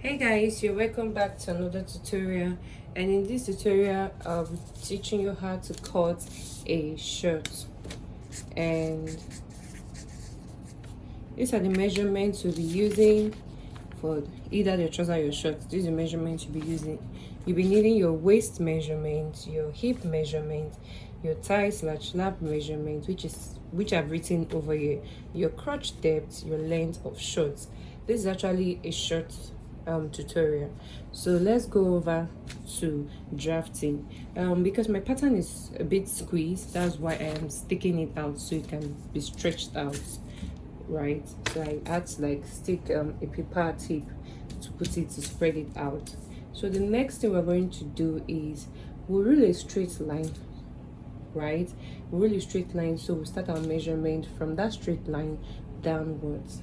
Hey guys, you're welcome back to another tutorial, and in this tutorial I'll be teaching you how to cut a shirt. And these are the measurements you'll be using for either the trouser or your shorts. These are the measurements you'll be using. You'll be needing your waist measurement, your hip measurement, your thigh/lap measurement, which I've written over here, your crotch depth, your length of shorts. This is actually a short tutorial. So let's go over to drafting. Because my pattern is a bit squeezed, that's why I am sticking it out so it can be stretched out, right? So I had to like stick a paper tip to put it to spread it out. So the next thing we're going to do is we'll rule a straight line, right? We'll rule a straight line, so we'll start our measurement from that straight line downwards.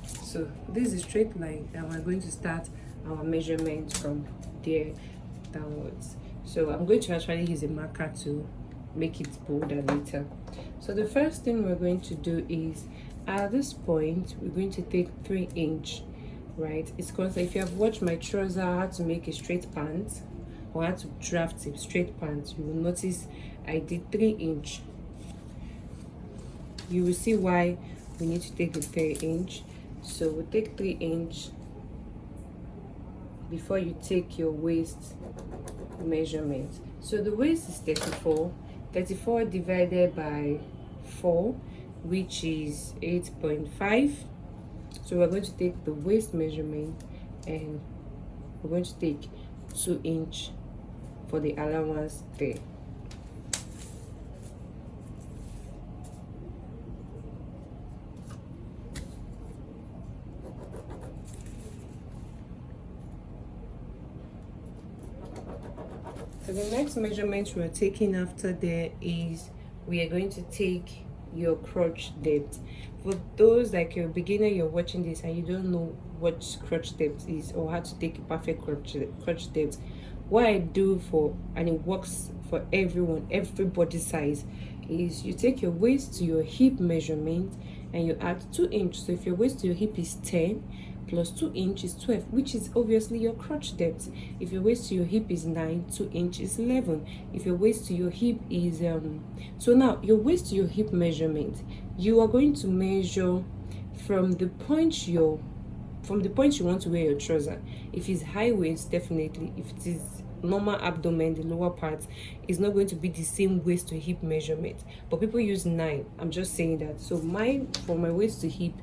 So this is a straight line, and we're going to start our measurement from there downwards. So I'm going to actually use a marker to make it bolder later. So the first thing we're going to do is at this point we're going to take 3 inch, right? It's because if you have watched my trouser how to make a straight pant or how to draft a straight pant, you will notice I did 3 inch. You will see why we need to take the 3 inch. So we'll take 3 inch before you take your waist measurement. So the waist is 34 divided by 4, which is 8.5. So we're going to take the waist measurement and we're going to take 2 inch for the allowance there. So the next measurement we're taking after there is we are going to take your crotch depth. For those like you're a beginner, you're watching this and you don't know what crotch depth is or how to take a perfect crotch depth, what I do for, and it works for everyone, everybody size, is you take your waist to your hip measurement and you add 2 inch. So if your waist to your hip is 10 plus 2 inch is 12, which is obviously your crotch depth. If your waist to your hip is 9, 2 inch is 11. If your waist to your hip is so now your waist to your hip measurement, you are going to measure from the point you want to wear your trouser. If it's high waist, definitely. If it is normal abdomen, the lower part is not going to be the same waist to hip measurement, but people use 9. I'm just saying that. So mine for my waist to hip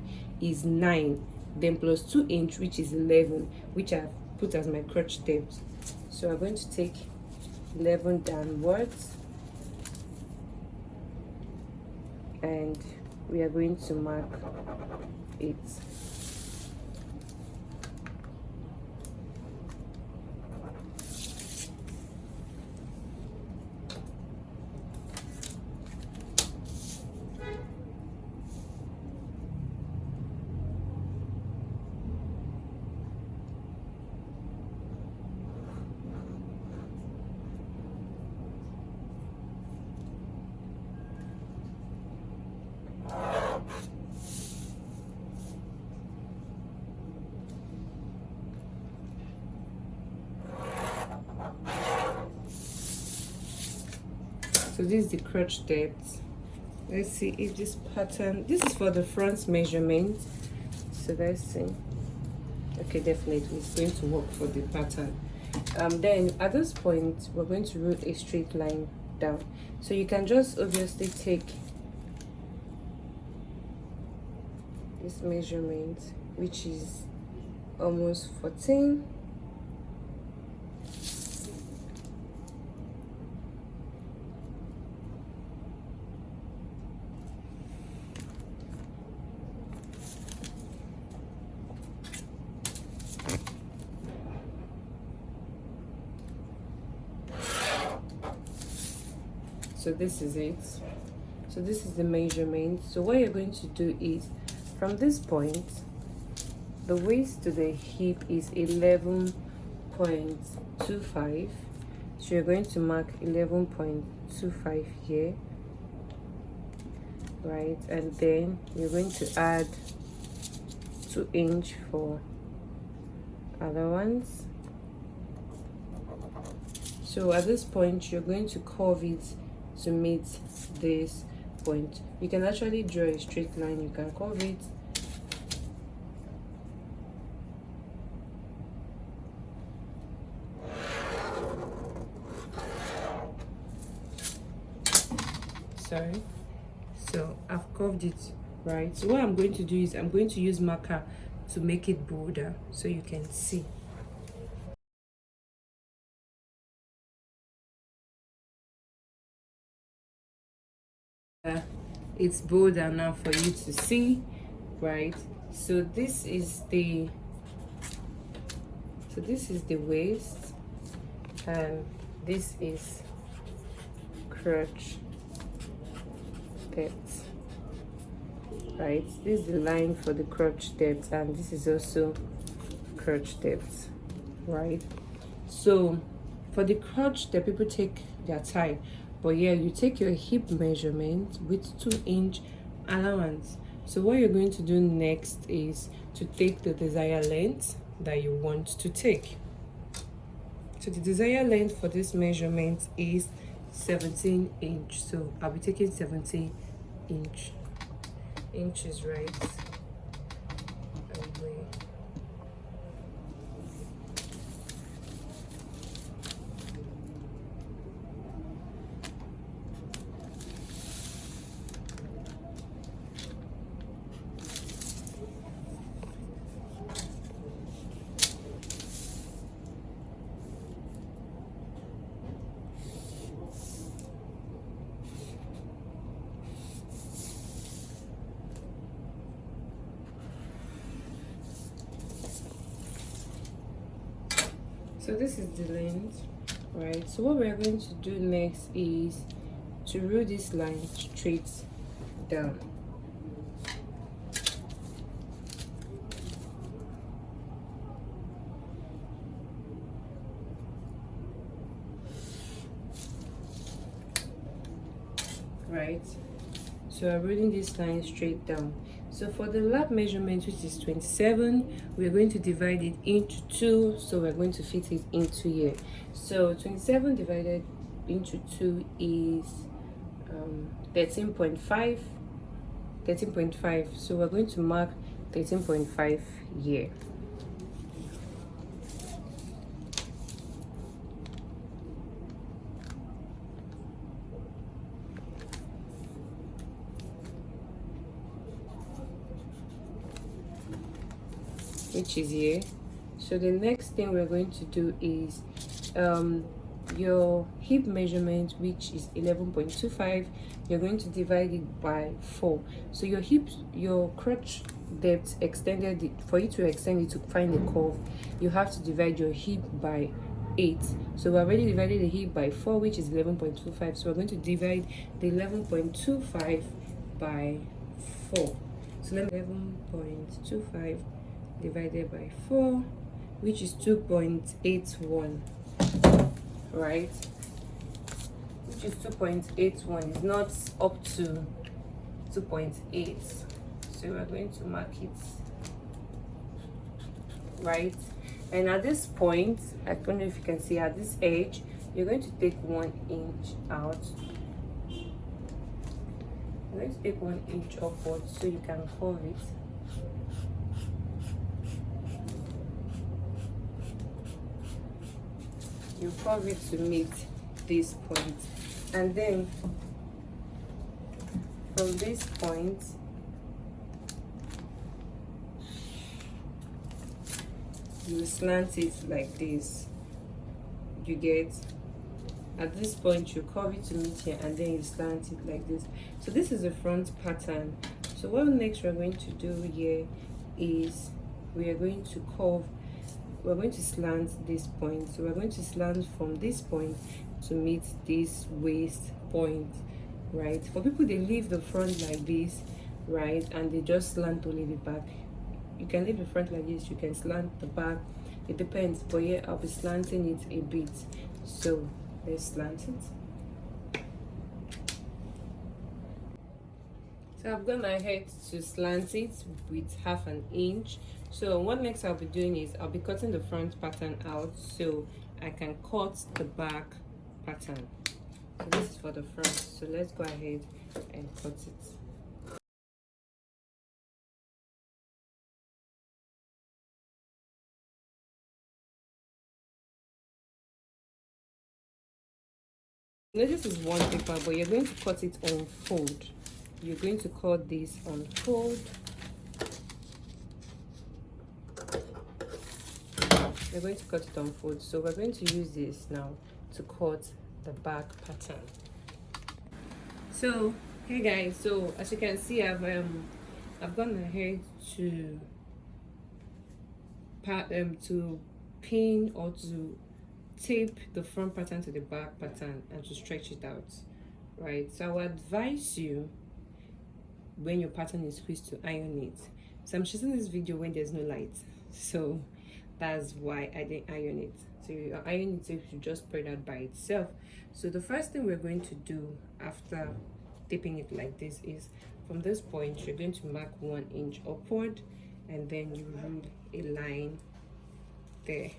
is 9, then plus 2 inch, which is 11, which I've put as my crotch depth. So I'm going to take 11 downwards and we are going to mark it. So this is the crotch depth. Let's see if this pattern, this is for the front measurement. So let's see. Okay, definitely it's going to work for the pattern. Then at this point we're going to root a straight line down. So you can just obviously take this measurement, which is almost 14. So this is it. So this is the measurement. So what you're going to do is from this point the waist to the hip is 11.25. So you're going to mark 11.25 here, right? And then you're going to add 2 inch for allowance. So at this point you're going to curve it to meet this point. You can actually draw a straight line, you can curve it. Sorry. So I've curved it, right? So what I'm going to do is I'm going to use marker to make it bolder so you can see. It's bolder now for you to see, right? So this is the waist, and this is crotch depth, right? This is the line for the crotch depth, and this is also crotch depth, right? So for the crotch depth, people take their time, but yeah, you take your hip measurement with 2-inch allowance. So what you're going to do next is to take the desired length that you want to take. So the desired length for this measurement is 17 inch. So I'll be taking 17 inches, right away. So this is the length, right? So what we're going to do next is to rule this line straight down. Right? So I'm ruling this line straight down. So for the lap measurement, which is 27, we're going to divide it into 2, so we're going to fit it into here. So 27 divided into 2 is 13.5. So we're going to mark 13.5 here. Which is here. So the next thing we're going to do is your hip measurement, which is 11.25, you're going to divide it by 4. So your crotch depth extended, for you to extend it to find the curve, you have to divide your hip by 8. So we already divided the hip by 4, which is 11.25. So we're going to divide the 11.25 by 4. So 11.25 divided by 4, which is 2.81, right? Which is 2.81. It's not up to 2.8. So we're going to mark it, right? And at this point, I don't know if you can see, at this edge, you're going to take 1 inch out. You're going to take 1 inch upwards so you can curve it. You curve it to meet this point, and then from this point you slant it like this. You get, at this point you curve it to meet here, and then you slant it like this. So this is the front pattern. So what next we're going to do here is we are going to curve, we're going to slant this point. So we're going to slant from this point to meet this waist point, right? For people, they leave the front like this, right, and they just slant only the back. You can leave the front like this, you can slant the back, it depends, but yeah, I'll be slanting it a bit. So let's slant it. So I've gone ahead to slant it with 1/2 inch. So what next I'll be doing is I'll be cutting the front pattern out so I can cut the back pattern. So this is for the front, so let's go ahead and cut it. Now this is one paper, but you're going to cut it on fold. You're going to cut this on fold. We're going to cut it on fold, so we're going to use this now to cut the back pattern. So hey guys, so as you can see, I've gone ahead to pin or to tape the front pattern to the back pattern and to stretch it out, right? So I would advise you, when your pattern is squeezed, to iron it. So I'm shooting this video when there's no light, so that's why I didn't iron it. So you iron it, if you just spread out by itself. So the first thing we're going to do after taping it like this is, from this point you're going to mark 1 inch upward, and then you rule a line there.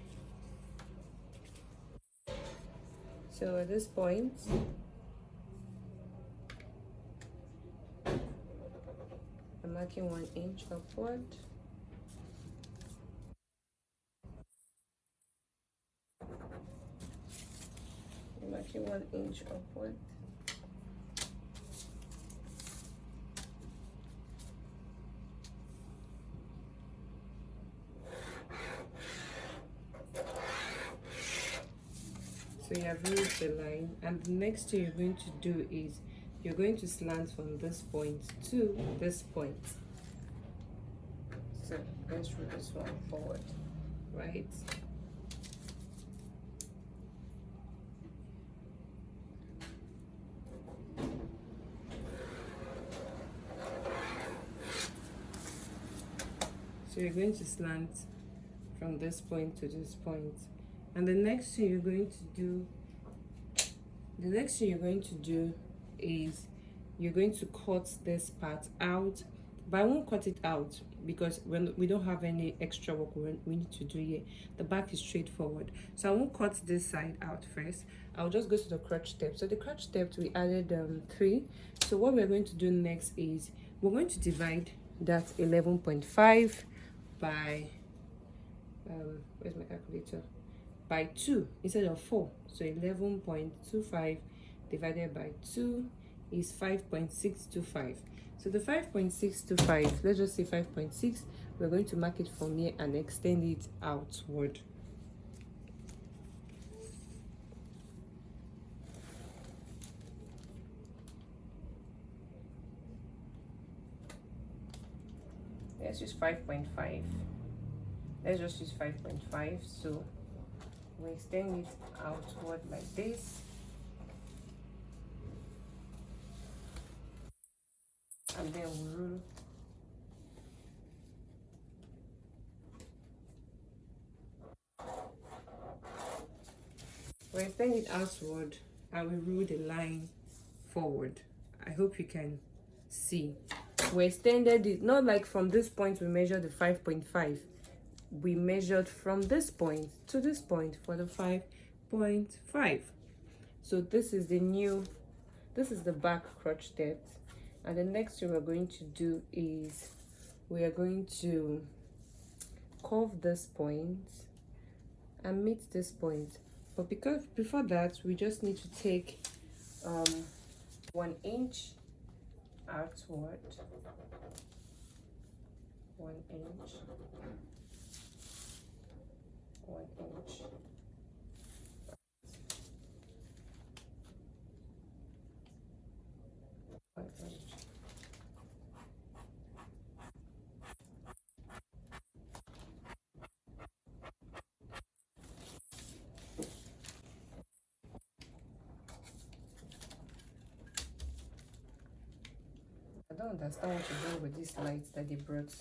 So at this point, I'm marking 1 inch upward. I'm marking 1 inch upward. So you have ruled the line, and the next thing you're going to do is you're going to slant from this point to this point. So let's rule this one forward, right? So you're going to slant from this point to this point, and the next thing you're going to do is you're going to cut this part out, but I won't cut it out because when we don't have any extra work we need to do here. The back is straightforward, so I won't cut this side out first. I'll just go to the crotch step. So the crotch step, we added 3. So what we're going to do next is we're going to divide that 11.5 by where's my calculator, by 2 instead of 4. So 11.25 divided by 2 is 5.625. So the 5.625, let's just say 5.6, we're going to mark it from here and extend it outward. Let's use 5.5. Let's just use 5.5. So we extend it outward like this, and then we rule. We extend it outward and we rule the line forward. I hope you can see. We extended it, not like from this point we measured the 5.5. We measured from this point to this point for the 5.5. So this is the back crotch depth. And the next thing we're going to do is we are going to curve this point and meet this point. But because before that, we just need to take 1 inch outward, 1 inch, 1 inch, 1 inch. I don't understand what you're doing with these lights that they brought.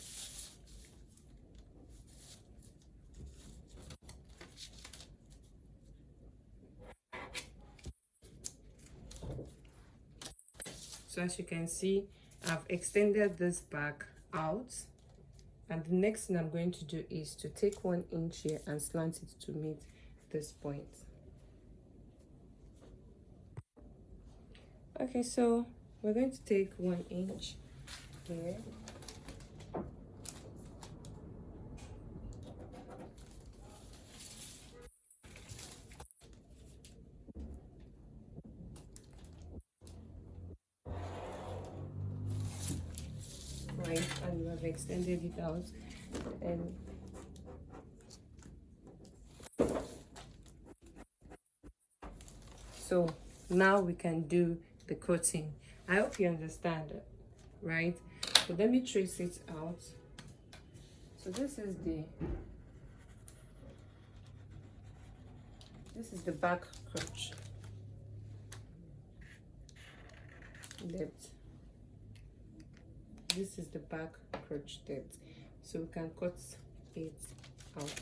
So as you can see, I've extended this back out And the next thing I'm going to do is to take 1 inch here and slant it to meet this point. Okay, so we're going to take 1 inch here. Right, and we have extended it out, and so now we can do the cutting. I hope you understand it, right? So let me trace it out. So this is the back crotch depth. This is the back crotch depth, so we can cut it out.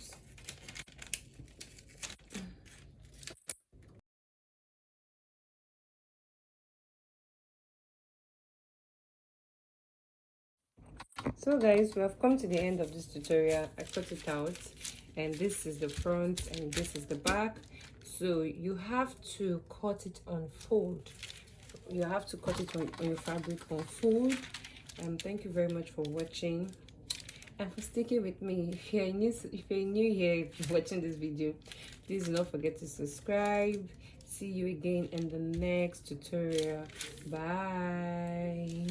So guys, we have come to the end of this tutorial. I cut it out, and this is the front and this is the back. So you have to cut it on fold. You have to cut it on your fabric on fold. Thank you very much for watching and for sticking with me. If you're new here watching this video, please do not forget to subscribe. See you again in the next tutorial. Bye.